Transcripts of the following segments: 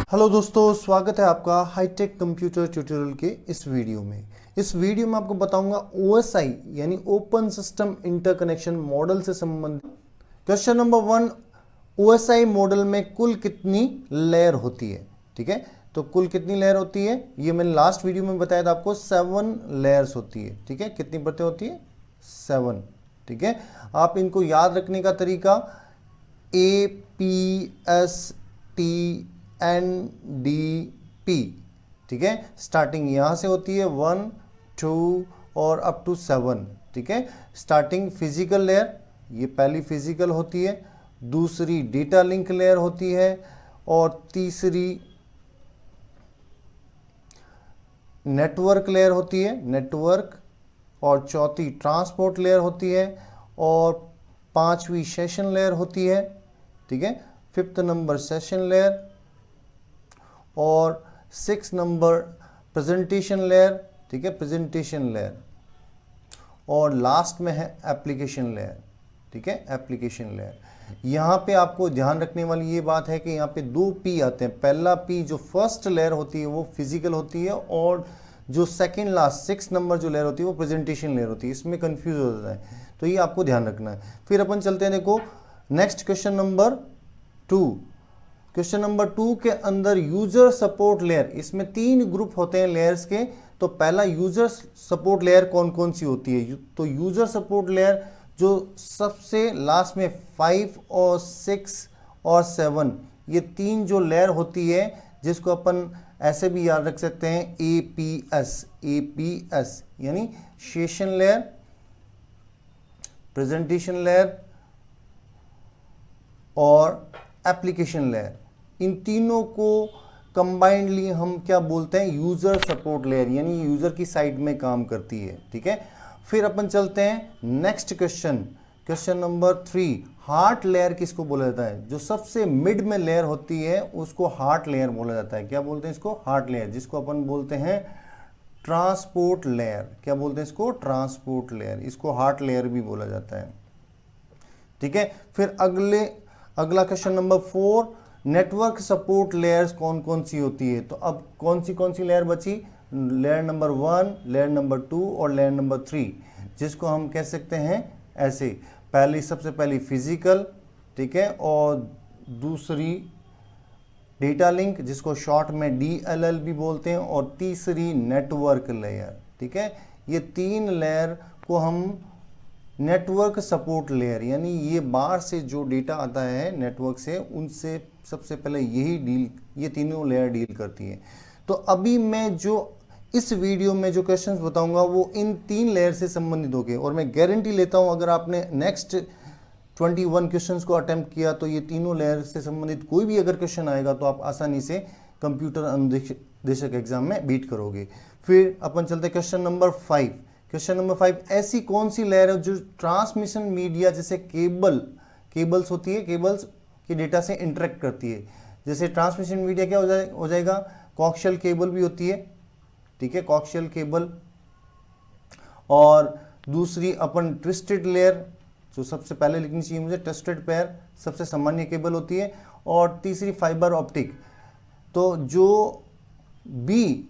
Hello दोस्तों, स्वागत है आपका हाईटेक कंप्यूटर ट्यूटोरियल के इस वीडियो में। इस वीडियो में आपको बताऊंगा OSI यानी ओपन सिस्टम इंटरकनेक्शन मॉडल से संबंधित क्वेश्चन नंबर 1। OSI मॉडल में कुल कितनी लेयर होती है? ठीक है, तो कुल कितनी लेयर होती है ये मैंने लास्ट वीडियो में बताया था आपको। 7 लेयर्स होती है। ठीक है, कितनी परतें होती है? 7। ठीक है, आप इनको याद रखने का तरीका APSTNDP। ठीक है, स्टार्टिंग यहां से होती है 1 2 और अप टू 7। ठीक है, स्टार्टिंग फिजिकल लेयर, ये पहली फिजिकल होती है, दूसरी डेटा लिंक लेयर होती है और तीसरी नेटवर्क लेयर होती है, नेटवर्क, और चौथी ट्रांसपोर्ट लेयर होती है और पांचवी सेशन लेयर होती है। ठीक है, 5th नंबर सेशन लेयर और 6 नंबर प्रेजेंटेशन लेयर। ठीक है, प्रेजेंटेशन लेयर, और लास्ट में है एप्लीकेशन लेयर। ठीक है, एप्लीकेशन लेयर। यहाँ पे आपको ध्यान रखने वाली ये बात है कि यहाँ पे 2 P आते हैं। पहला P जो फर्स्ट लेयर होती है वो फिजिकल होती है, और जो सेकंड लास्ट 6 नंबर जो लेयर होती है वो प्रेजेंटेशन लेयर होती है। इसमें कंफ्यूज हो जाता है, तो ये आपको ध्यान रखना है। फिर अपन चलते हैं, देखो next question number 2। Question number 2 के अंदर यूजर सपोर्ट लेयर, इसमें 3 ग्रुप होते हैं लेयर्स के। तो पहला यूजर सपोर्ट लेयर कौन कौन सी होती है? तो यूजर सपोर्ट लेयर जो सबसे लास्ट में 5 और 6 और 7, ये 3 जो लेयर होती है, जिसको अपन ऐसे भी याद रख सकते हैं APS यानी सेशन लेयर, प्रेजेंटेशन लेयर और एप्लीकेशन लेयर। इन तीनों को कंबाइंडली हम क्या बोलते हैं? यूजर सपोर्ट लेयर, यानी यूजर की साइड में काम करती है। ठीक है, फिर अपन चलते हैं next question, question number 3। Heart layer किसको बोला जाता है? जो सबसे मिड में लेयर होती है उसको हार्ट लेयर बोला जाता है। क्या बोलते हैं इसको? हार्ट लेयर, जिसको अपन बोलते हैं ट्रांसपोर्ट लेयर। क्या बोलते हैं इसको? Transport layer. इसको हार्ट लेयर भी बोला जाता है। ठीक है, फिर अगला question number 4। Network support layers कौन कौन सी होती है? तो अब कौन सी लेयर बची? लेयर नंबर 1, लेयर नंबर 2 और लेयर नंबर 3, जिसको हम कह सकते हैं ऐसे। सबसे पहली फिजिकल, ठीक है, और दूसरी डेटा लिंक, जिसको शॉर्ट में DLL भी बोलते हैं, और तीसरी नेटवर्क लेयर। ठीक है, ये 3 लेयर को हम नेटवर्क सपोर्ट लेयर, यानी ये बाहर से जो डेटा आता है नेटवर्क से, उनसे सबसे पहले ये तीनों लेयर डील करती है। तो अभी मैं जो इस वीडियो में जो क्वेश्चंस बताऊंगा वो इन 3 लेयर से संबंधित होंगे, और मैं गारंटी लेता हूं अगर आपने नेक्स्ट 21 क्वेश्चंस को अटेम्प्ट किया तो ये तीनों लेयर से संबंधित कोई भी अगर क्वेश्चन आएगा तो आप आसानी से कंप्यूटर अनुदेशक एग्जाम में बीट करोगे। फिर अपन चलते क्वेश्चन नंबर 5। क्वेश्चन नंबर 5, ऐसी कौन सी लेयर है जो ट्रांसमिशन मीडिया जैसे केबल्स होती है, केबल्स के डेटा से इंटरेक्ट करती है? जैसे ट्रांसमिशन मीडिया क्या हो जाएगा? कोएक्सियल केबल भी होती है। ठीक है, कोएक्सियल केबल। और दूसरी अपन ट्विस्टेड लेयर, जो सबसे पहले लिखनी चाहिए मुझे, ट्विस्टेड पेयर सबसे सामान्य केबल होती है। और तीसरी फाइबर ऑप्टिक। तो जो भी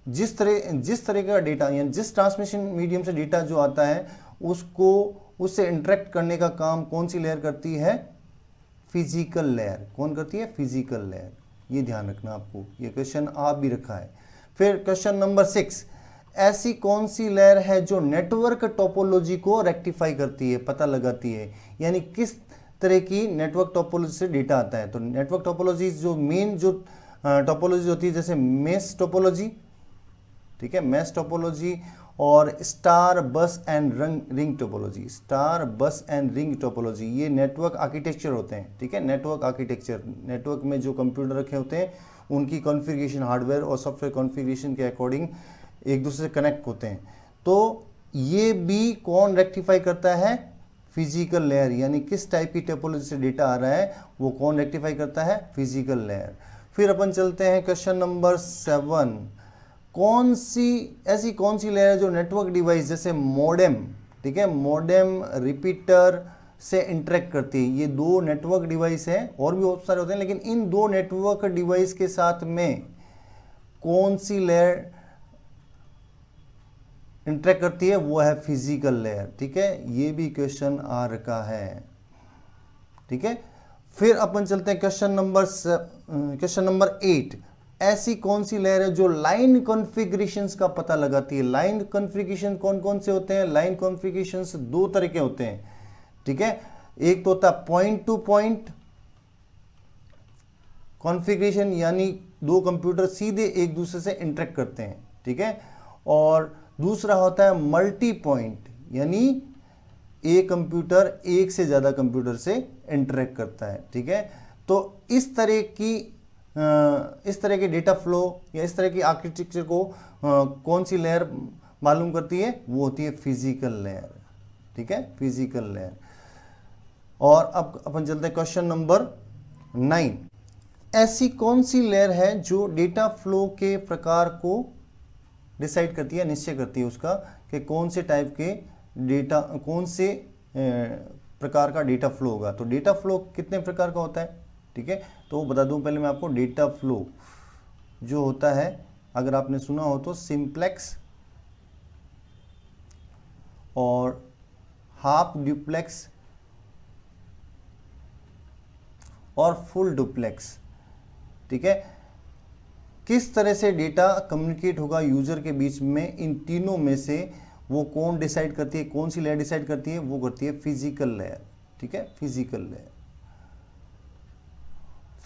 जिस तरह का डेटा या जिस ट्रांसमिशन मीडियम से डेटा जो आता है उससे इंटरेक्ट करने का काम कौन सी लेयर करती है? Physical layer. कौन करती है? Physical layer. ये ध्यान रखना आपको, ये क्वेश्चन आ भी रखा है। फिर क्वेश्चन नंबर 6, ऐसी कौन सी लेयर है जो नेटवर्क टोपोलॉजी को रेक्टिफाई करती है, पता लगाती है? यानी किस तरह की नेटवर्क टोपोलॉजी से डेटा आता है? तो नेटवर्क टोपोलॉजी जो मेन जो टोपोलॉजी होती है, जैसे मेश टोपोलॉजी, ठीक है, मेश टोपोलॉजी, और स्टार बस एंड रिंग टोपोलॉजी। स्टार बस एंड रिंग टोपोलॉजी ये नेटवर्क आर्किटेक्चर होते हैं। ठीक है, नेटवर्क आर्किटेक्चर, नेटवर्क में जो कंप्यूटर रखे होते हैं उनकी कॉन्फ़िगरेशन, हार्डवेयर और सॉफ्टवेयर कॉन्फ़िगरेशन के अकॉर्डिंग एक दूसरे से कनेक्ट होते हैं। तो ये भी कौन रेक्टिफाई करता है? Physical layer. यानी किस टाइप की टोपोलॉजी से डेटा आ रहा है वो कौन रेक्टिफाई करता है? Physical layer. फिर अपन चलते हैं क्वेश्चन नंबर 7। ऐसी कौन सी लेयर है जो नेटवर्क डिवाइस जैसे मॉडेम, ठीक है, मॉडेम, रिपीटर, से इंटरेक्ट करती है। ये दो नेटवर्क डिवाइस है, और भी बहुत सारे होते हैं, लेकिन इन दो नेटवर्क डिवाइस के साथ में कौन सी लेयर इंटरेक्ट करती है, वो है फिजिकल लेयर। ठीक है, ये भी क्वेश्चन आ रखा है। ठीक है, फिर अपन चलते हैं क्वेश्चन नंबर 8। ऐसी कौन सी लेयर है जो लाइन कॉन्फ़िगरेशंस का पता लगाती है। लाइन कॉन्फ़िगरेशन कौन कौन से होते हैं? लाइन कॉन्फ़िगरेशंस दो तरह के होते हैं। ठीक है, एक तो होता है पॉइंट टू पॉइंट कॉन्फ़िगरेशन, यानी दो कंप्यूटर सीधे एक दूसरे से इंटरेक्ट करते हैं। ठीक है, और दूसरा होता है मल्टी पॉइंट, यानी एक कंप्यूटर एक से ज़्यादा कंप्यूटर से इंटरेक्ट करता है। ठीक है, तो इस तरह के डेटा फ्लो या इस तरह की आर्किटेक्चर को कौन सी लेयर मालूम करती है? वो होती है फिजिकल लेयर। ठीक है, फिजिकल लेयर। और अब अपन चलते हैं क्वेश्चन नंबर 9। ऐसी कौन सी लेयर है जो डेटा फ्लो के प्रकार को डिसाइड करती है, निश्चय करती है उसका, कि कौन से टाइप के डेटा, कौन से प्रकार का डेटा फ्लो होगा। तो डेटा फ्लो कितने प्रकार का होता है? ठीक है, तो बता दूं पहले मैं आपको। डेटा फ्लो जो होता है, अगर आपने सुना हो तो सिंप्लेक्स और हाफ ड्यूप्लेक्स और फुल डुप्लेक्स। ठीक है, किस तरह से डेटा कम्युनिकेट होगा यूजर के बीच में, इन तीनों में से वो कौन डिसाइड करती है, कौन सी लेयर डिसाइड करती है? वो करती है फिजिकल लेयर। ठीक है, फिजिकल लेयर।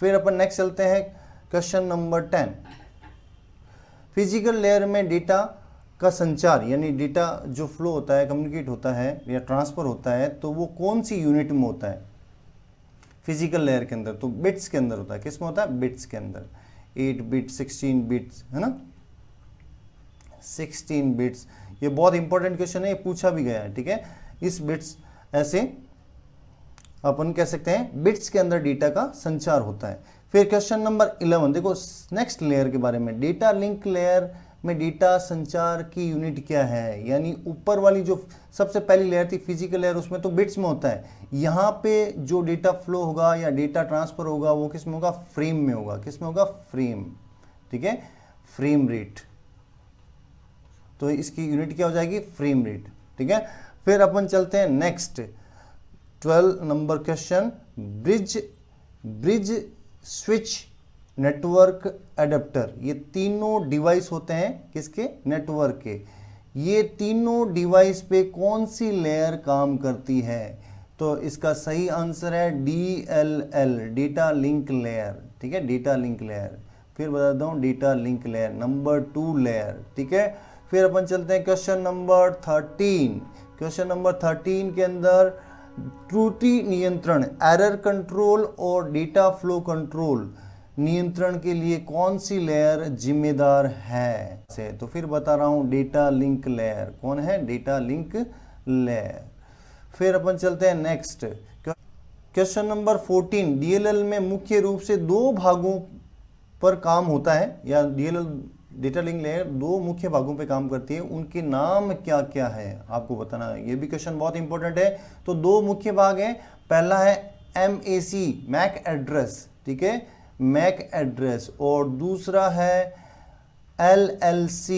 फिर अपन नेक्स्ट चलते हैं क्वेश्चन नंबर 10। फिजिकल लेयर में डेटा का संचार, यानी डेटा जो फ्लो होता है, कम्युनिकेट होता है या ट्रांसफर होता है, तो वो कौन सी यूनिट में होता है फिजिकल लेयर के अंदर? तो बिट्स के अंदर होता है। किस में होता है? बिट्स के अंदर। 8 बिट, 16 बिट्स, है ना, 16 बिट्स। ये बहुत इंपॉर्टेंट क्वेश्चन है, ये पूछा भी गया है। ठीक है, इस बिट्स, ऐसे अपन कह सकते हैं बिट्स के अंदर डेटा का संचार होता है। फिर क्वेश्चन नंबर 11 देखो, नेक्स्ट लेयर के बारे में। डेटा लिंक लेयर में डेटा संचार की यूनिट क्या है? यानी ऊपर वाली जो सबसे पहली लेयर थी फिजिकल लेयर, उसमें तो बिट्स में होता है। यहाँ पे जो डेटा फ्लो होगा या डेटा ट्रांसफर होगा वो किस में होगा? फ्रेम में होगा। किस में होगा? फ्रेम। ठीक है, फ्रेम रेट। तो इसकी यूनिट क्या हो जाएगी? Frame rate. ठीक है, फिर अपन चलते हैं next 12 number question. Bridge switch network adapter, ये तीनों डिवाइस होते हैं किसके? नेटवर्क के। ये तीनों डिवाइस पे कौन सी लेयर काम करती है? तो इसका सही आंसर है DLL, डेटा लिंक लेयर। ठीक है, डेटा लिंक लेयर। फिर बता दूं, data link layer number 2 layer. ठीक है, फिर अपन चलते हैं क्वेश्चन नंबर 13। क्वेश्चन नंबर 13 के अंदर त्रुटि नियंत्रण, एरर कंट्रोल और डेटा फ्लो कंट्रोल नियंत्रण के लिए कौन सी लेयर जिम्मेदार है? तो फिर बता रहा हूं, डेटा लिंक लेयर। कौन है? Data link layer. फिर अपन चलते हैं नेक्स्ट क्वेश्चन नंबर 14। DLL में मुख्य रूप से दो भागों पर काम होता है, या DLL डेटा लिंक लेयर दो मुख्य भागों पे काम करती है, उनके नाम क्या क्या है आपको बताना है। ये भी क्वेश्चन बहुत इंपॉर्टेंट है। तो दो मुख्य भाग हैं, पहला है MAC, मैक एड्रेस। ठीक है, मैक एड्रेस, और दूसरा है LLC।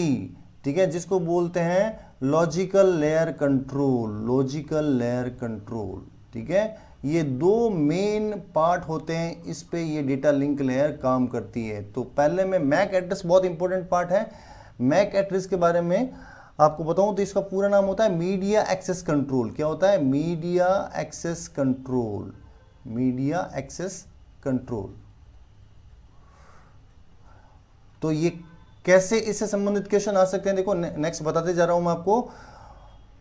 ठीक है, जिसको बोलते हैं logical layer control. Logical layer control. ठीक है, ये दो मेन पार्ट होते हैं, इस पे ये डेटा लिंक लेयर काम करती है। तो पहले में मैक एड्रेस बहुत इंपॉर्टेंट पार्ट है। मैक एड्रेस के बारे में आपको बताऊं तो इसका पूरा नाम होता है मीडिया एक्सेस कंट्रोल। क्या होता है? Media access control. Media access control. तो ये कैसे इससे संबंधित क्वेश्चन आ सकते हैं? देखो नेक्स्ट बताते जा रहा हूं मैं आपको।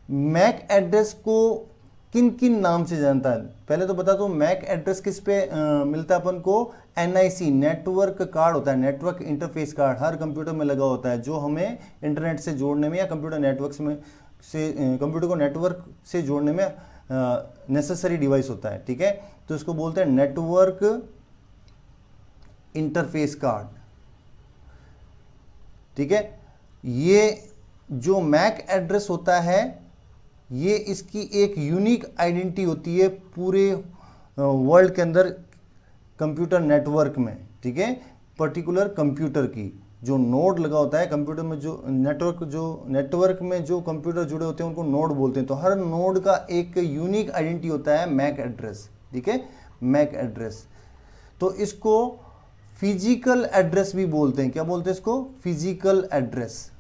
मैक एड्रेस को किन किन नाम से जानता है? पहले तो बता दो, मैक एड्रेस किस पे मिलता है अपन को? NIC, नेटवर्क कार्ड होता है, नेटवर्क इंटरफेस कार्ड हर कंप्यूटर में लगा होता है, जो हमें इंटरनेट से जोड़ने में या कंप्यूटर नेटवर्क में से कंप्यूटर को नेटवर्क से जोड़ने में नेसेसरी डिवाइस होता है। ठीक है, तो इसको बोलते हैं नेटवर्क इंटरफेस कार्ड। ठीक है, ये जो मैक एड्रेस होता है ये इसकी एक यूनिक आइडेंटिटी होती है पूरे वर्ल्ड के अंदर कंप्यूटर नेटवर्क में, ठीक है। पर्टिकुलर कंप्यूटर की जो नोड लगा होता है कंप्यूटर में, जो नेटवर्क में जो कंप्यूटर जुड़े होते हैं उनको नोड बोलते हैं। तो हर नोड का एक यूनिक आइडेंटिटी होता है मैक एड्रेस, ठीक है, मैक एड्रेस। तो इसको फिजिकल एड्रेस भी बोलते हैं। क्या बोलते हैं इसको? Physical address.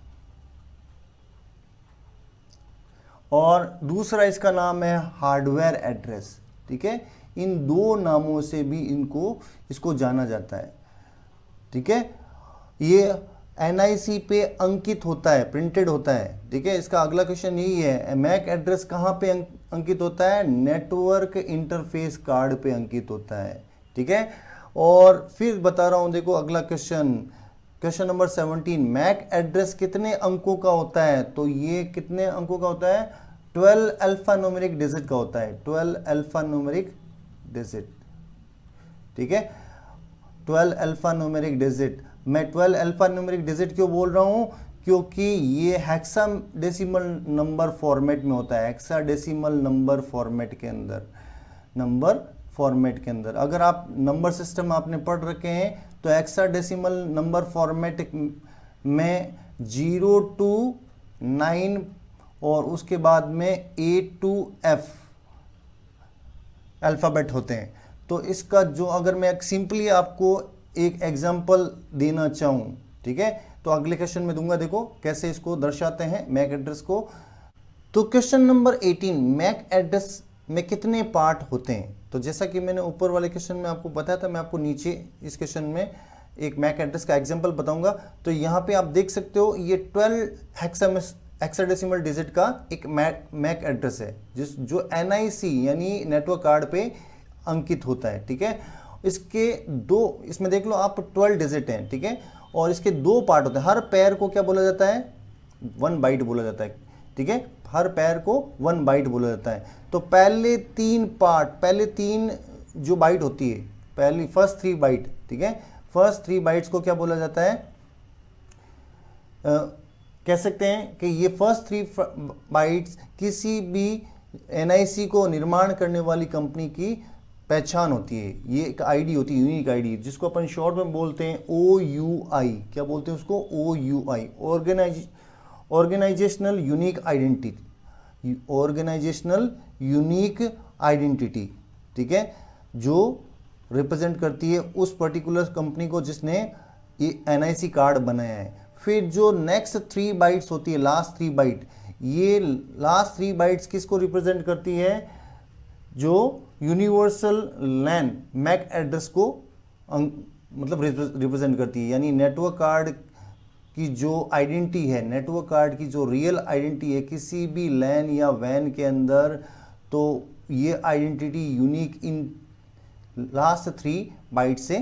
और दूसरा इसका नाम है हार्डवेयर एड्रेस, ठीक है। इन दो नामों से भी इसको जाना जाता है, ठीक है। ये एनआईसी पे अंकित होता है, प्रिंटेड होता है, ठीक है। इसका अगला क्वेश्चन यही है, मैक एड्रेस कहाँ पे अंकित होता है? नेटवर्क इंटरफेस कार्ड पे अंकित होता है, ठीक है। और फिर बता रहा हूं, देखो अगला क्वेश्चन नंबर 17, मैक एड्रेस कितने अंकों का होता है? तो ये कितने अंकों का होता है? 12 अल्फा न्यूमेरिक डिजिट का होता है, 12 अल्फा न्यूमेरिक डिजिट, ठीक है, 12 अल्फा न्यूमेरिक डिजिट। मैं 12 अल्फा न्यूमेरिक डिजिट क्यों बोल रहा हूं? क्योंकि ये हेक्साडेसिमल नंबर फॉर्मेट में होता है, हेक्साडेसिमल नंबर फॉर्मेट के अंदर। अगर आप नंबर सिस्टम आपने पढ़ रखे हैं तो हेक्साडेसिमल नंबर फॉर्मेट में 0 to 9 और उसके बाद में A to F अल्फ़ाबेट होते हैं। तो इसका जो, अगर मैं सिंपली आपको एक एग्जांपल देना चाहूं, ठीक है, तो अगले क्वेश्चन में दूंगा। देखो कैसे इसको दर्शाते हैं मैक एड्रेस को। तो क्वेश्चन नंबर 18, मैक एड्रेस में कितने पार्ट होते हैं? तो जैसा कि मैंने ऊपर वाले क्वेश्चन में आपको बताया था, मैं आपको नीचे इस क्वेश्चन में एक मैक एड्रेस का एग्जांपल बताऊंगा। तो यहाँ पे आप देख सकते हो ये 12 हेक्साडेसिमल डिजिट का एक मैक एड्रेस है, जो एनआईसी यानी नेटवर्क कार्ड पे अंकित होता है, ठीक है। इसके दो, इसमें देख लो आप 12 डिजिट हैं, ठीक है, और इसके दो पार्ट होते हैं। हर पेयर को क्या बोला जाता है? 1 बाइट बोला जाता है, ठीक है। हर पेयर को 1 बाइट बोला जाता है। तो पहले 3 जो बाइट होती है, पहली फर्स्ट 3 बाइट, ठीक है, फर्स्ट 3 बाइट्स को क्या बोला जाता है? कह सकते हैं कि ये फर्स्ट 3 बाइट्स किसी भी एनआईसी को निर्माण करने वाली कंपनी की पहचान होती है। ये एक आईडी होती है, यूनिक आईडी, जिसको अपन शॉर्ट में बोलते हैं OUI। क्या बोलते हैं उसको? OUI, organisational unique identity, organisational unique identity, ठीक है, जो रिप्रेजेंट करती है उस पर्टिकुलर कंपनी को जिसने ये एनआईसी कार्ड बनाया है। फिर जो नेक्स्ट 3 बाइट्स होती है, लास्ट 3 बाइट, ये लास्ट 3 बाइट्स किसको रिप्रेजेंट करती है? जो यूनिवर्सल लैन मैक एड्रेस को मतलब रिप्रेजेंट करती है। यानी नेटवर्क कार्ड की जो आइडेंटिटी है, नेटवर्क कार्ड की जो रियल आइडेंटिटी है किसी भी लैन या वैन के अंदर, तो ये identity unique in last 3 byte से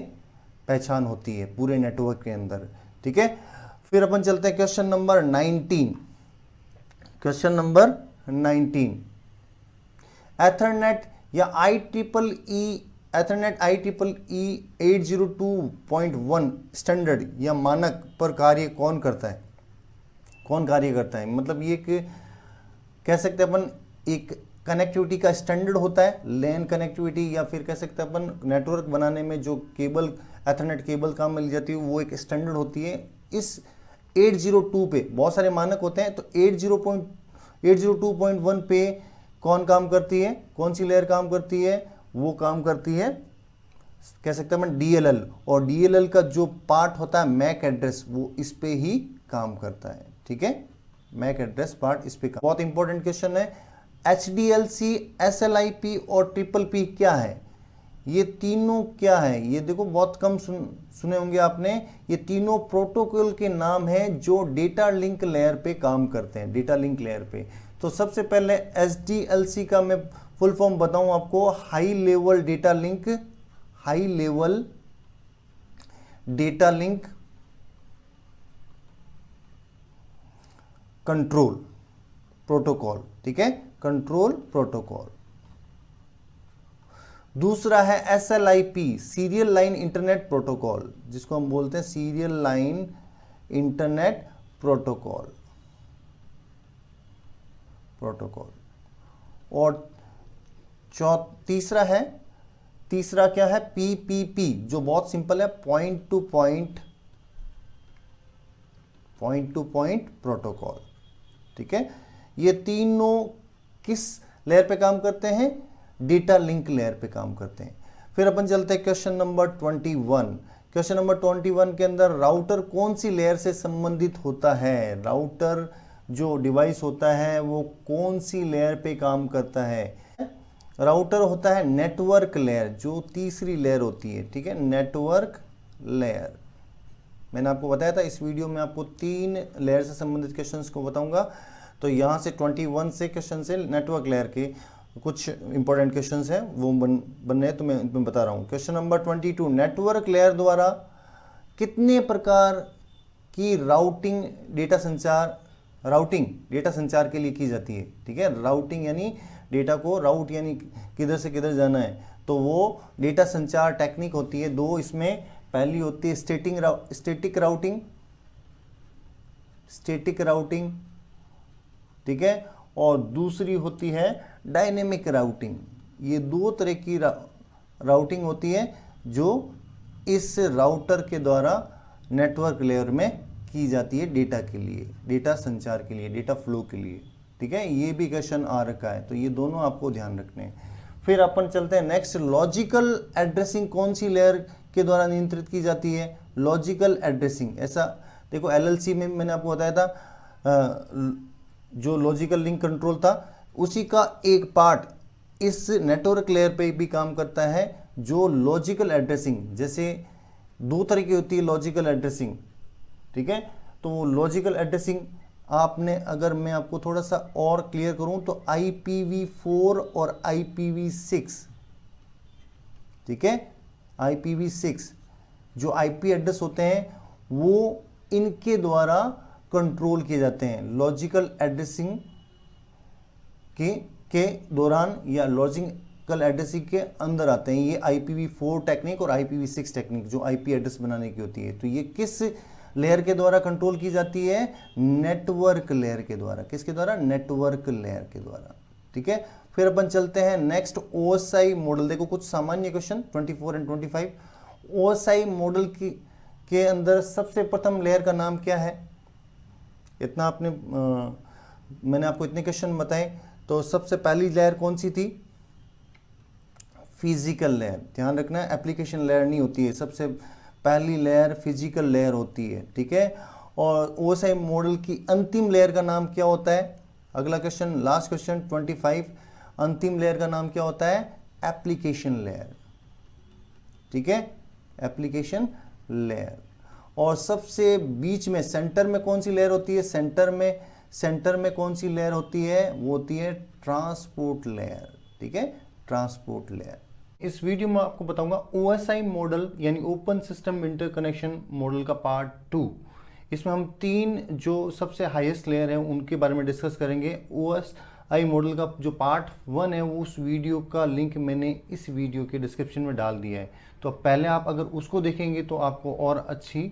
पहचान होती है पूरे नेटवर्क के अंदर, ठीक है। फिर अपन चलते हैं question number 19। Question number 19, Ethernet या एथरनेट IEEE 802.1 स्टैंडर्ड या मानक पर कार्य कौन करता है? मतलब ये कह सकते हैं अपन एक कनेक्टिविटी का स्टैंडर्ड होता है, लैन कनेक्टिविटी, या फिर कह सकते हैं अपन नेटवर्क बनाने में जो केबल, एथरनेट केबल काम मिल जाती है, वो एक स्टैंडर्ड होती है। इस 802 पे बहुत सारे मानक होते हैं, तो 802.1 पे कौन काम करती है? कौन सी लेयर काम करती है? वो काम करती है, कह सकते हैं DLL, और DLL का जो पार्ट होता है मैक एड्रेस, वो इस पे ही काम करता है, ठीक है। मैक एड्रेस पार्ट इस पे काम। बहुत इंपॉर्टेंट क्वेश्चन है। HDLC, SLIP और PPP क्या है? ये तीनों क्या है? ये देखो बहुत कम सुने होंगे आपने। ये तीनों प्रोटोकॉल के नाम हैं जो डेटा लिंक लेयर पे काम करते हैं, डेटा लिंक लेयर पे। तो सबसे पहले HDLC का मैं फुल फॉर्म बताऊं आपको, high level data link control protocol, ठीक है, कंट्रोल प्रोटोकॉल। दूसरा है SLIP, serial line internet protocol, जिसको हम बोलते हैं सीरियल लाइन इंटरनेट प्रोटोकॉल, और तीसरा क्या है, पीपीपी, जो बहुत सिंपल है, पॉइंट टू पॉइंट प्रोटोकॉल। ठीक है, ये तीनों किस लेयर पे काम करते हैं, डेटा लिंक लेयर पे काम करते हैं। फिर अपन चलते हैं क्वेश्चन नंबर 21। क्वेश्चन नंबर 21 के अंदर राउटर कौन सी लेयर से संबंधित होता है, राउटर जो डिवाइस होता है वो कौन सी लेयर पे काम करता है। राउटर होता है नेटवर्क लेयर, जो तीसरी लेयर होती है। ठीक है, नेटवर्क लेयर। मैंने आपको बताया था इस वीडियो में आपको 3 लेयर से संबंधित क्वेश्चंस को बताऊंगा। तो यहाँ से 21 से क्वेश्चन से नेटवर्क लेयर के कुछ इंपॉर्टेंट क्वेश्चंस हैं वो बन रहे हैं, तो मैं इनमें बता रहा हूँ। क्वेश्चन नंबर 22, नेटवर्क लेयर द्वारा कितने प्रकार की राउटिंग डेटा संचार के लिए की जाती है। ठीक है, राउटिंग यानी डेटा को राउट यानी किधर से किधर जाना है, तो वो डेटा संचार टेक्निक होती है 2। इसमें पहली होती है स्टैटिक राउटिंग, ठीक है, और दूसरी होती है डायनेमिक राउटिंग। ये 2 तरह की राउटिंग होती है जो इस राउटर के द्वारा नेटवर्क लेयर में की जाती है डेटा के लिए, डेटा संचार के लिए, डेटा फ्लो के लिए। ठीक है, ये भी क्वेश्चन आ रखा है, तो ये दोनों आपको ध्यान रखने हैं। फिर अपन चलते हैं नेक्स्ट, लॉजिकल एड्रेसिंग कौन सी लेयर के द्वारा नियंत्रित की जाती है। लॉजिकल एड्रेसिंग, ऐसा देखो एलएलसी में मैंने आपको बताया था, जो लॉजिकल लिंक कंट्रोल था उसी का एक पार्ट इस नेटवर्क लेयर पे भी काम करता है, जो लॉजिकल एड्रेसिंग। जैसे 2 तरह की होती है लॉजिकल एड्रेसिंग। ठीक है, तो लॉजिकल एड्रेसिंग आपने, अगर मैं आपको थोड़ा सा और क्लियर करूं तो IPv4 और IPv6, ठीक है, IPv6 जो आईपी एड्रेस होते हैं वो इनके द्वारा कंट्रोल किए जाते हैं। लॉजिकल एड्रेसिंग के दौरान या लॉजिकल एड्रेसिंग के अंदर आते हैं ये IPv4 टेक्निक और IPv6 टेक्निक, जो आईपी एड्रेस बनाने की होती है। तो ये किस लेयर के द्वारा कंट्रोल की जाती है, नेटवर्क लेयर के द्वारा। किसके द्वारा, नेटवर्क लेयर के द्वारा। ठीक है, फिर अपन चलते हैं नेक्स्ट, OSI मॉडल। देखो कुछ सामान्य क्वेश्चन 24 और 25। OSI मॉडल के अंदर सबसे प्रथम लेयर का नाम क्या है, इतना आपने मैंने आपको इतने क्वेश्चन बताए। तो सबसे पहली लेयर कौन सी थी, फिजिकल लेयर। ध्यान रखना है, एप्लीकेशन लेयर नहीं होती है, सबसे पहली लेयर फिजिकल लेयर होती है। ठीक है, और OSI मॉडल की अंतिम लेयर का नाम क्या होता है। अगला क्वेश्चन, लास्ट क्वेश्चन 25, अंतिम लेयर का नाम क्या होता है, एप्लीकेशन लेयर। ठीक है, एप्लीकेशन लेयर। और सबसे बीच में सेंटर में कौन सी लेयर होती है, सेंटर में कौन सी लेयर होती है, वो होती है ट्रांसपोर्ट लेयर। ठीक है, ट्रांसपोर्ट लेयर। इस वीडियो में आपको बताऊंगा OSI मॉडल यानी ओपन सिस्टम इंटरकनेक्शन मॉडल का पार्ट 2। इसमें हम 3 जो सबसे हाईएस्ट लेयर हैं उनके बारे में डिस्कस करेंगे। OSI मॉडल का जो पार्ट 1 है उस वीडियो का लिंक मैंने इस वीडियो के डिस्क्रिप्शन में डाल दिया है, तो पहले आप अगर उसको देखेंगे तो आपको और अच्छी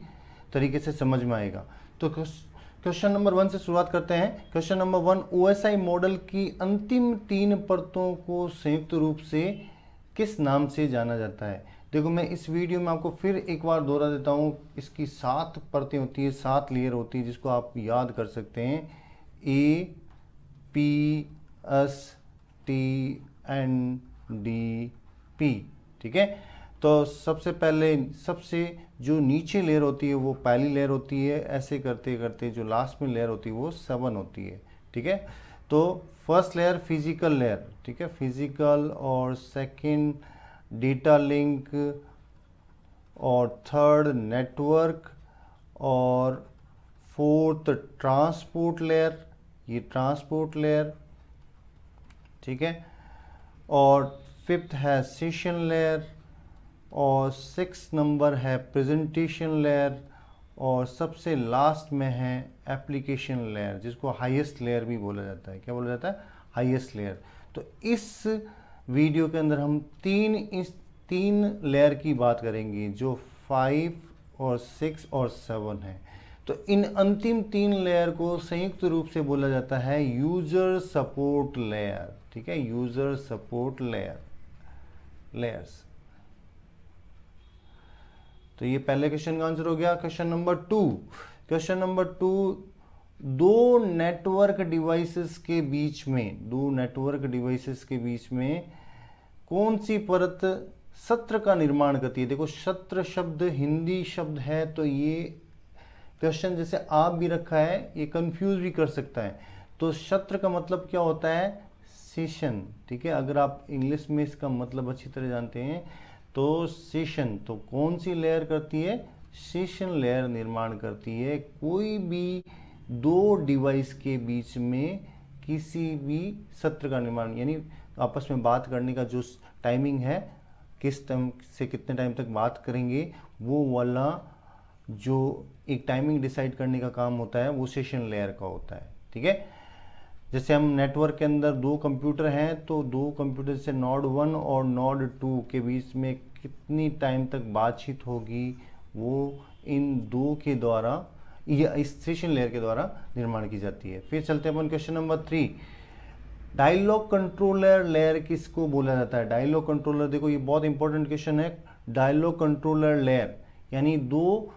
तरीके से समझ में आएगा। तो क्वेश्चन नंबर 1 से शुरुआत करते हैं। क्वेश्चन नंबर 1, OSI मॉडल की अंतिम 3 परतों को संयुक्त रूप से किस नाम से जाना जाता है। देखो मैं इस वीडियो में आपको फिर एक बार दोहरा देता हूँ, इसकी 7 परतें होती है, 7 लेयर होती है, जिसको आप याद कर सकते हैं, A P S T N D P। ठीक है, तो सबसे पहले सबसे जो नीचे लेयर होती है वो पहली लेयर होती है, ऐसे करते करते जो लास्ट में लेयर होती है वो 7 होती है। ठीक है, तो फर्स्ट लेयर फिजिकल लेयर, ठीक है, फिजिकल, और सेकंड डेटा लिंक, और थर्ड नेटवर्क, और फोर्थ ट्रांसपोर्ट लेयर, ये ट्रांसपोर्ट लेयर। ठीक है, और फिफ्थ है सेशन लेयर, और 6 नंबर है प्रेजेंटेशन लेयर, और सबसे लास्ट में है एप्लीकेशन लेयर, जिसको हाईएस्ट लेयर भी बोला जाता है। क्या बोला जाता है, हाईएस्ट लेयर। तो इस वीडियो के अंदर हम इस तीन लेयर की बात करेंगे, जो 5 और 6 और 7 है। तो इन अंतिम 3 लेयर को संयुक्त रूप से बोला जाता है यूजर सपोर्ट लेयर। ठीक है, यूजर सपोर्ट लेयर्स। तो ये पहले क्वेश्चन का आंसर हो गया। क्वेश्चन नंबर 2, क्वेश्चन नंबर 2, दो नेटवर्क डिवाइसेस के बीच में कौन सी परत सत्र का निर्माण करती है। देखो सत्र शब्द हिंदी शब्द है, तो ये क्वेश्चन जैसे आप भी रखा है ये कंफ्यूज भी कर सकता है। तो सत्र का मतलब क्या होता है, सेशन, ठीक है। अगर आप इंग्लिश में इसका मतलब अच्छी तरह जानते हैं तो सेशन, तो कौन सी लेयर करती है, सेशन लेयर निर्माण करती है। कोई भी दो डिवाइस के बीच में किसी भी सत्र का निर्माण, यानी आपस में बात करने का जो टाइमिंग है, किस टाइम से कितने टाइम तक बात करेंगे, वो वाला जो एक टाइमिंग डिसाइड करने का काम होता है वो सेशन लेयर का होता है, ठीक है। जैसे हम नेटवर्क के अंदर दो कंप्यूटर हैं, तो दो कंप्यूटर से नोड 1 और नोड 2 के बीच में कितनी टाइम तक बातचीत होगी, वो इन दो के द्वारा या इस सेशन लेयर के द्वारा निर्माण की जाती है। फिर चलते हैं अपन question number 3, dialogue controller layer किसको बोला जाता है। डायलॉग कंट्रोलर, देखो ये बहुत इंपॉर्टेंट क्वेश्चन है। डायलॉग कंट्रोलर लेयर यानी दो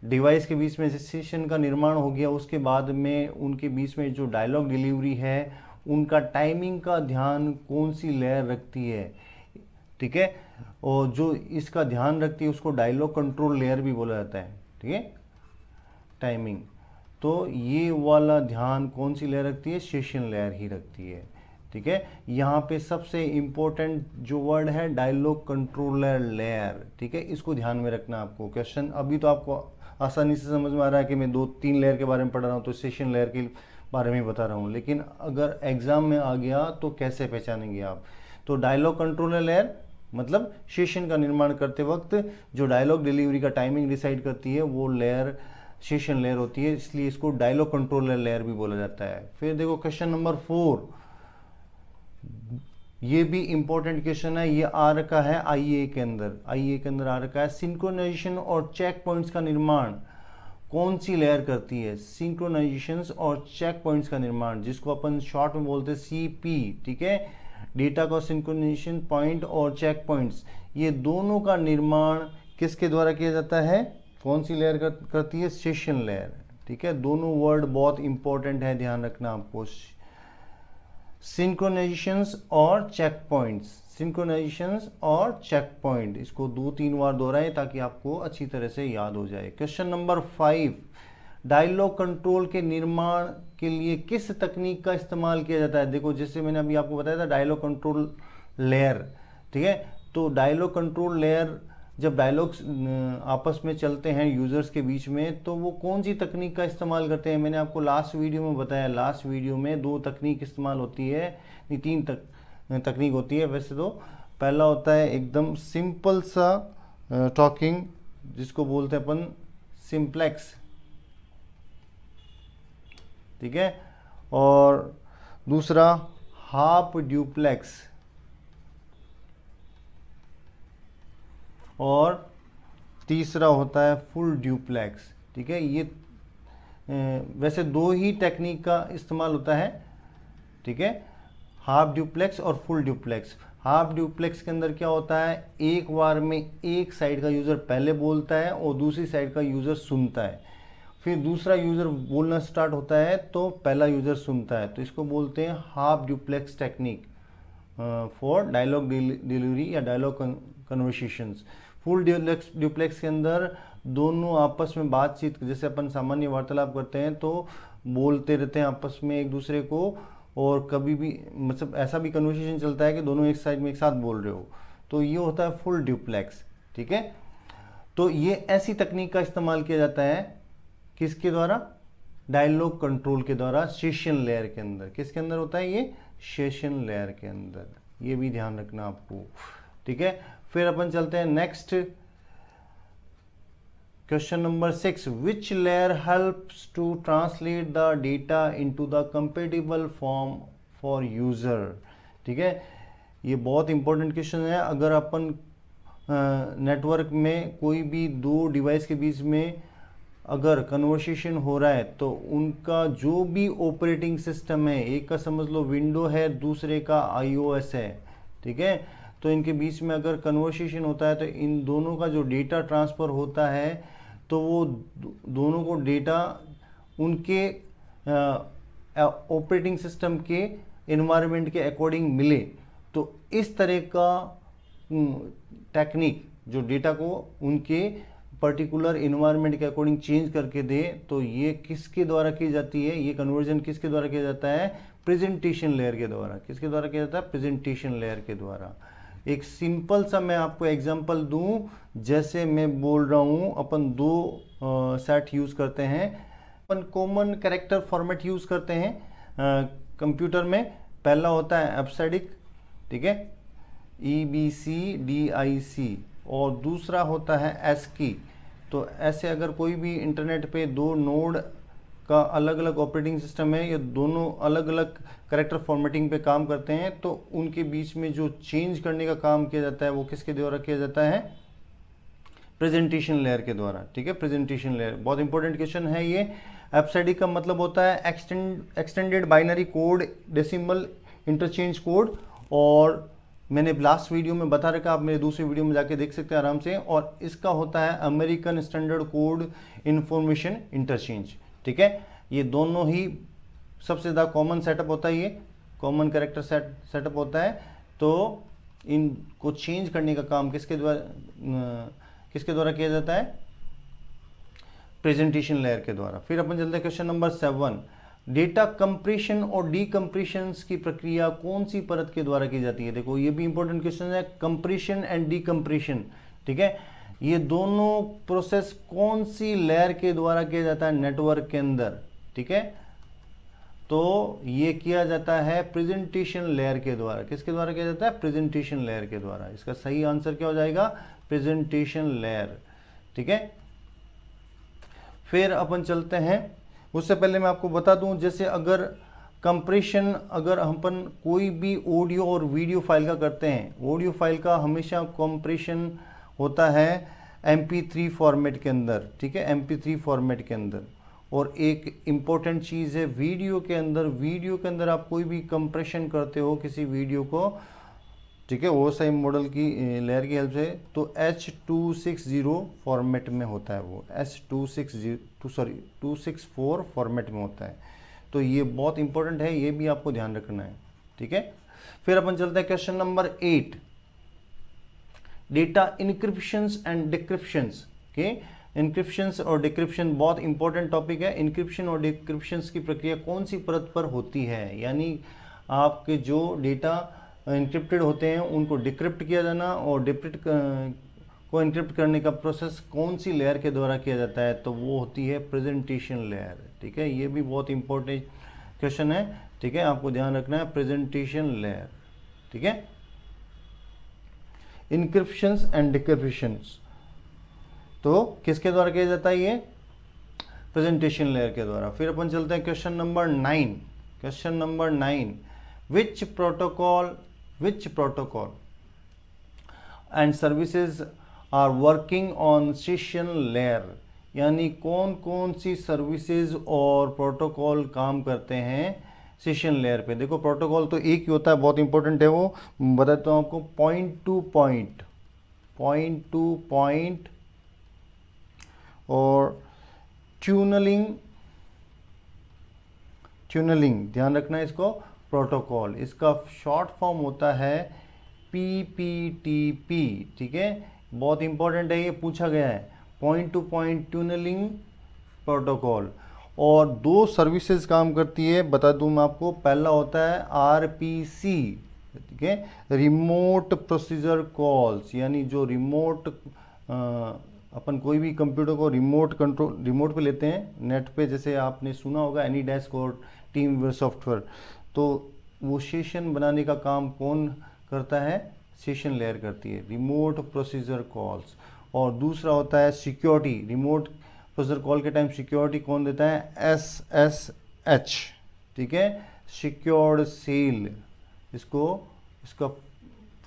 डिवाइस के बीच में सेशन का निर्माण हो गया, उसके बाद में उनके बीच में जो डायलॉग डिलीवरी है उनका टाइमिंग का ध्यान कौन सी लेयर रखती है, ठीक है। और जो इसका ध्यान रखती है उसको डायलॉग कंट्रोल लेयर भी बोला जाता है, ठीक है। टाइमिंग, तो ये वाला ध्यान कौन सी लेयर रखती है, सेशन लेयर ही रखती है, ठीक है। यहाँ पे सबसे इंपॉर्टेंट जो वर्ड है डायलॉग कंट्रोलर लेयर, ठीक है, इसको ध्यान में रखना आपको। क्वेश्चन अभी तो आपको आसानी से समझ में आ रहा है कि मैं 2-3 लेयर के बारे में पढ़ रहा हूँ, तो सेशन लेयर के बारे में बता रहा हूँ, लेकिन अगर एग्जाम में आ गया तो कैसे पहचानेंगे आप। तो डायलॉग कंट्रोलर लेयर मतलब सेशन का निर्माण करते वक्त जो डायलॉग डिलीवरी का टाइमिंग डिसाइड करती है वो लेयर सेशन लेयर होती है, इसलिए इसको डायलॉग कंट्रोलर लेयर भी बोला जाता है। फिर देखो क्वेश्चन नंबर 4, ये भी इंपॉर्टेंट क्वेश्चन है, ये आ रखा है आईए के अंदर आ रखा है। सिंक्रोनाइजेशन और चेक पॉइंट्स का निर्माण कौन सी लेयर करती है। सिंक्रोनाइजेशन और चेक पॉइंट्स का निर्माण, जिसको अपन शॉर्ट में बोलते हैं सीपी, ठीक है। डेटा का सिंक्रोनाइजेशन पॉइंट और चेक पॉइंट्स, ये दोनों का निर्माण किसके द्वारा किया जाता है, कौन सी लेयर करती है, सेशन लेयर, ठीक है। दोनों वर्ड बहुत इंपॉर्टेंट है, ध्यान रखना आपको। सिंक्रोनाइजेशंस और चेक पॉइंट्स, सिंक्रोनाइजेशंस और चेक पॉइंट, इसको 2-3 बार दोहराएं ताकि आपको अच्छी तरह से याद हो जाए। क्वेश्चन नंबर 5, डायलॉग कंट्रोल के निर्माण के लिए किस तकनीक का इस्तेमाल किया जाता है। देखो जैसे मैंने अभी आपको बताया था डायलॉग कंट्रोल लेयर, ठीक है। तो डायलॉग कंट्रोल लेयर जब डायलॉग्स आपस में चलते हैं यूजर्स के बीच में, तो वो कौन सी तकनीक का इस्तेमाल करते हैं। मैंने आपको लास्ट वीडियो में बताया, लास्ट वीडियो में 2 तकनीक इस्तेमाल होती है, नहीं 3 तकनीक होती है वैसे तो। पहला होता है एकदम सिंपल सा टॉकिंग, जिसको बोलते हैं अपन सिंप्लेक्स, ठीक है। और दूसरा हाफ ड्यूप्लेक्स, और तीसरा होता है फुल ड्यूप्लेक्स, ठीक है। ये वैसे 2 ही टेक्निक का इस्तेमाल होता है, ठीक है, हाफ ड्यूप्लेक्स और फुल ड्यूप्लेक्स। हाफ ड्यूप्लेक्स के अंदर क्या होता है, एक बार में एक साइड का यूज़र पहले बोलता है और दूसरी साइड का यूज़र सुनता है, फिर दूसरा यूज़र बोलना स्टार्ट होता है तो पहला यूज़र सुनता है, तो इसको बोलते हैं half duplex technique for dialogue delivery या डायलॉग कन्वर्सेशंस। फुल ड्यूप्लेक्स के अंदर दोनों आपस में बातचीत, जैसे अपन सामान्य वार्तालाप करते हैं तो बोलते रहते हैं आपस में एक दूसरे को, और कभी भी मतलब ऐसा भी कन्वर्सेशन चलता है कि दोनों एक साइड में एक साथ बोल रहे हो, तो ये होता है फुल ड्यूप्लेक्स, ठीक है। तो ये ऐसी तकनीक का इस्तेमाल किया जाता है किसके द्वारा, डायलॉग कंट्रोल के द्वारा, सेशन लेयर के अंदर। किसके अंदर होता है ये, सेशन लेयर के अंदर, ये भी ध्यान रखना आपको, ठीक है। फिर अपन चलते हैं next question number 6, which layer helps to translate the data into the compatible form for user, ठीक है। ये बहुत इंपॉर्टेंट क्वेश्चन है। अगर अपन नेटवर्क में कोई भी 2 डिवाइस के बीच में अगर कन्वर्सेशन हो रहा है तो उनका जो भी ऑपरेटिंग सिस्टम है, एक का समझ लो विंडो है, दूसरे का iOS है, ठीक है, तो इनके बीच में अगर कन्वर्सेशन होता है तो इन दोनों का जो डेटा ट्रांसफ़र होता है तो वो दोनों को डेटा उनके ऑपरेटिंग सिस्टम के इन्वायरमेंट के अकॉर्डिंग मिले। तो इस तरह का टेक्निक जो डेटा को उनके पर्टिकुलर इन्वायरमेंट के अकॉर्डिंग चेंज करके दे, तो ये किसके द्वारा की जाती है, ये कन्वर्जन किसके द्वारा किया जाता है, प्रेजेंटेशन लेयर के द्वारा। किसके द्वारा किया जाता है, प्रेजेंटेशन लेयर के द्वारा। एक सिंपल सा मैं आपको एग्जांपल दूं, जैसे मैं बोल रहा हूं अपन दो सेट यूज करते हैं, अपन कॉमन कैरेक्टर फॉर्मेट यूज करते हैं कंप्यूटर में। पहला होता है एब्सिडिक, ठीक है, EBCDIC, और दूसरा होता है ASCII। तो ऐसे अगर कोई भी इंटरनेट पे दो नोड का अलग अलग ऑपरेटिंग सिस्टम है, या दोनों अलग अलग कैरेक्टर फॉर्मेटिंग पे काम करते हैं, तो उनके बीच में जो चेंज करने का काम किया जाता है वो किसके द्वारा किया जाता है, प्रेजेंटेशन लेयर के द्वारा, ठीक है, प्रेजेंटेशन लेयर। बहुत इंपॉर्टेंट क्वेश्चन है ये। एब्सिडिक का मतलब होता है extended binary code decimal interchange code, और मैंने लास्ट वीडियो में बता रखा, आप मेरे दूसरी वीडियो में जाके देख सकते हैं आराम से। और इसका होता है American standard code information interchange, ठीक है। ये दोनों ही सबसे ज़्यादा कॉमन सेटअप होता है, ये कॉमन कैरेक्टर सेटअप होता है। तो इनको चेंज करने का काम किसके द्वारा किया जाता है, प्रेजेंटेशन लेयर के द्वारा। फिर अपन चलते हैं क्वेश्चन नंबर 7। डेटा कंप्रेशन और डीकम्प्रेशन की प्रक्रिया कौन सी परत के द्वारा की जाती है। देखो ये भी इंपॉर्टेंट क्वेश्चन है, कंप्रेशन एंड डीकम्प्रेशन, ठीक है, ये दोनों प्रोसेस कौन सी लेयर के द्वारा किया जाता है नेटवर्क के अंदर, ठीक है। तो ये किया जाता है प्रेजेंटेशन लेयर के द्वारा। किसके द्वारा किया जाता है, प्रेजेंटेशन लेयर के द्वारा। इसका सही आंसर क्या हो जाएगा, प्रेजेंटेशन लेयर, ठीक है। फिर अपन चलते हैं, उससे पहले मैं आपको बता दूं, जैसे अगर कंप्रेशन, अगर अपन कोई भी ऑडियो और वीडियो फाइल का करते हैं, ऑडियो फाइल का हमेशा कंप्रेशन होता है MP3 फॉर्मेट के अंदर, ठीक है, MP3 फॉर्मेट के अंदर। और एक इम्पॉर्टेंट चीज़ है वीडियो के अंदर आप कोई भी कंप्रेशन करते हो किसी वीडियो को, ठीक है, OSI मॉडल की लेयर की हेल्प से, तो H260 फॉर्मेट में होता है वो, H264 फॉर्मेट में होता है। तो ये बहुत इंपॉर्टेंट है, ये भी आपको ध्यान रखना है, ठीक है। फिर अपन चलते हैं क्वेश्चन नंबर 8, डेटा इनक्रिप्शंस एंड डिक्रिप्शंस के। इनक्रिप्शंस और डिक्रिप्शन बहुत इंपॉर्टेंट टॉपिक है। इनक्रिप्शन और डिक्रिप्शंस की प्रक्रिया कौन सी परत पर होती है, यानी आपके जो डेटा इनक्रिप्टेड होते हैं उनको डिक्रिप्ट किया जाना, और डिक्रिप्ट को इनक्रिप्ट करने का प्रोसेस कौन सी लेयर के द्वारा किया जाता है, तो वो होती है प्रेजेंटेशन लेयर, ठीक है। ये भी बहुत इंपॉर्टेंट क्वेश्चन है, ठीक है, आपको ध्यान रखना है, प्रेजेंटेशन लेयर, ठीक है। इनक्रिप्शंस एंड डिक्रिप्शंस तो किसके द्वारा किया जाता है, ये प्रेजेंटेशन लेयर के द्वारा। फिर अपन चलते हैं question number 9। Question number 9, which protocol and services are working on session layer, यानी कौन कौन सी सर्विसेज और प्रोटोकॉल काम करते हैं सेशन लेयर पे। देखो प्रोटोकॉल तो एक ही होता है, बहुत इंपॉर्टेंट है वो, बताता हूँ आपको। पॉइंट टू पॉइंट और ट्यूनलिंग, ध्यान रखना है इसको, प्रोटोकॉल। इसका शॉर्ट फॉर्म होता है PPTP, ठीक है, बहुत इंपॉर्टेंट है, ये पूछा गया है, पॉइंट टू पॉइंट ट्यूनलिंग प्रोटोकॉल। और दो सर्विसेज काम करती है, बता दूं मैं आपको। पहला होता है RPC, ठीक है, रिमोट प्रोसीजर कॉल्स, यानी जो रिमोट अपन कोई भी कंप्यूटर को रिमोट पे लेते हैं नेट पे, जैसे आपने सुना होगा AnyDesk और टीमवेयर सॉफ्टवेयर, तो वो सेशन बनाने का काम कौन करता है, सेशन लेयर करती है, रिमोट प्रोसीजर कॉल्स। और दूसरा होता है सिक्योरिटी, रिमोट प्रोसीजर कॉल के टाइम सिक्योरिटी कौन देता है, SSH, ठीक है, सिक्योर्ड सेल, इसका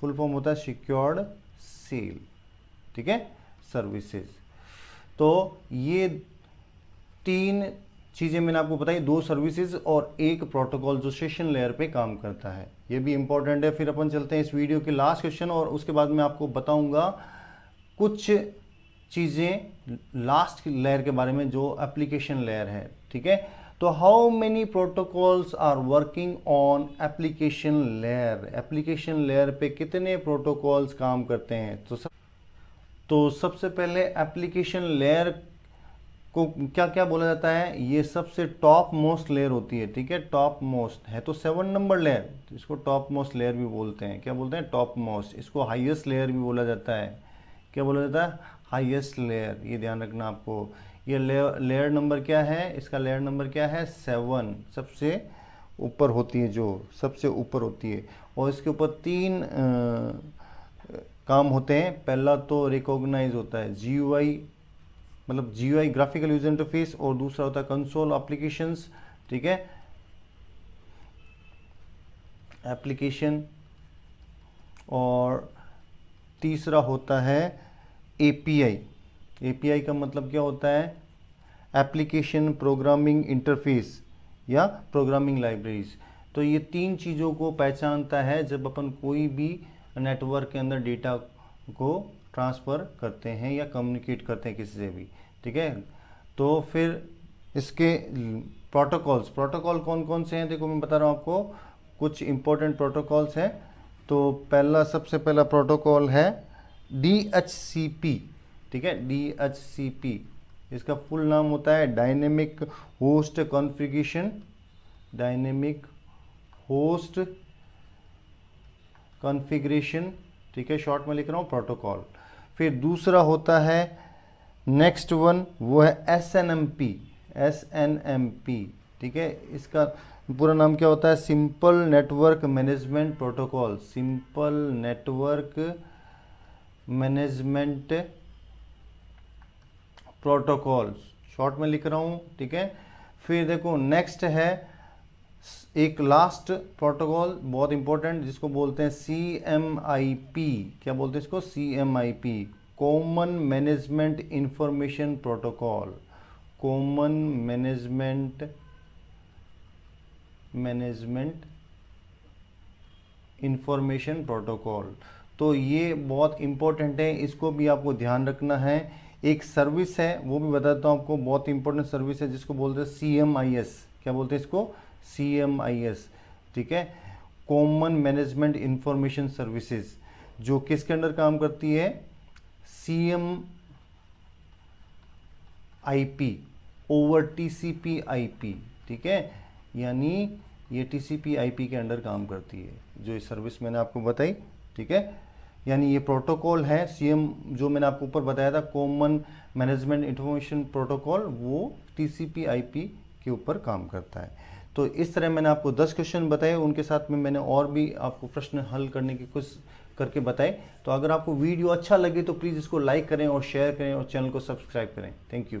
फुल फॉर्म होता है सिक्योर्ड सेल, ठीक है, सर्विसेज। तो ये तीन चीज़ें मैंने आपको बताई, 2 सर्विसेज और एक प्रोटोकॉल जो सेशन लेयर पे काम करता है, ये भी इंपॉर्टेंट है। फिर अपन चलते हैं इस वीडियो के लास्ट क्वेश्चन, और उसके बाद मैं आपको बताऊंगा कुछ चीज़ें लास्ट लेयर के बारे में जो एप्लीकेशन लेयर है, ठीक है। तो how many protocols are working on application layer, application layer पे कितने प्रोटोकॉल्स काम करते हैं। तो सबसे पहले एप्लीकेशन लेयर को क्या क्या बोला जाता है, ये सबसे टॉप मोस्ट लेयर होती है, ठीक है। टॉप मोस्ट है तो 7 नंबर लेयर, तो इसको टॉप मोस्ट लेयर भी बोलते हैं। क्या बोलते हैं, टॉप मोस्ट। इसको हाईएस्ट लेयर भी बोला जाता है। क्या बोला जाता है, हाईएस्ट लेयर। ये ध्यान रखना आपको। ये लेयर नंबर क्या है, इसका लेयर नंबर क्या है, 7, सबसे ऊपर होती है, जो सबसे ऊपर होती है। और इसके ऊपर 3 काम होते हैं। पहला तो रिकॉग्नाइज होता है, GUI मतलब GUI ग्राफिकल यूजर इंटरफेस, और दूसरा होता है कंसोल एप्लीकेशंस, ठीक है, एप्लीकेशन। और तीसरा होता है API। API का मतलब क्या होता है, एप्लीकेशन प्रोग्रामिंग इंटरफेस या प्रोग्रामिंग लाइब्रेरीज। तो ये 3 चीज़ों को पहचानता है जब अपन कोई भी नेटवर्क के अंदर डेटा को ट्रांसफ़र करते हैं या कम्युनिकेट करते हैं किसी से भी, ठीक है। तो फिर इसके प्रोटोकॉल कौन कौन से हैं, देखो मैं बता रहा हूँ आपको, कुछ इंपॉर्टेंट प्रोटोकॉल्स हैं। तो सबसे पहला प्रोटोकॉल है DHCP, ठीक है, DHCP। इसका फुल नाम होता है dynamic host configuration, dynamic host configuration, ठीक है, शॉर्ट में लिख रहा हूँ, प्रोटोकॉल। फिर दूसरा होता है नेक्स्ट वन, वो है SNMP, ठीक है। इसका पूरा नाम क्या होता है, simple network management protocol, simple network management protocol, short में लिख रहा हूँ, ठीक है। फिर देखो नेक्स्ट है एक लास्ट प्रोटोकॉल बहुत इंपॉर्टेंट, जिसको बोलते हैं CMIP। क्या बोलते हैं इसको, CMIP, common management information protocol, common management information protocol. तो ये बहुत इंपॉर्टेंट है, इसको भी आपको ध्यान रखना है। एक सर्विस है, वो भी बताता हूँ आपको, बहुत इंपॉर्टेंट सर्विस है, जिसको बोलते हैं CMIS। क्या बोलते हैं इसको, CMIS, ठीक है, कॉमन मैनेजमेंट इंफॉर्मेशन सर्विसेज, जो किसके अंडर काम करती है, CMIP ओवर TCP/IP, ठीक है, यानी ये TCP/IP के अंडर काम करती है, जो ये सर्विस मैंने आपको बताई, ठीक है। यानी ये प्रोटोकॉल है जो मैंने आपको ऊपर बताया था, कॉमन मैनेजमेंट इंफॉर्मेशन प्रोटोकॉल, वो TCP/IP के ऊपर काम करता है। तो इस तरह मैंने आपको 10 क्वेश्चन बताए, उनके साथ में मैंने और भी आपको प्रश्न हल करने की कोशिश करके बताए। तो अगर आपको वीडियो अच्छा लगे तो प्लीज़ इसको लाइक करें और शेयर करें और चैनल को सब्सक्राइब करें। Thank you.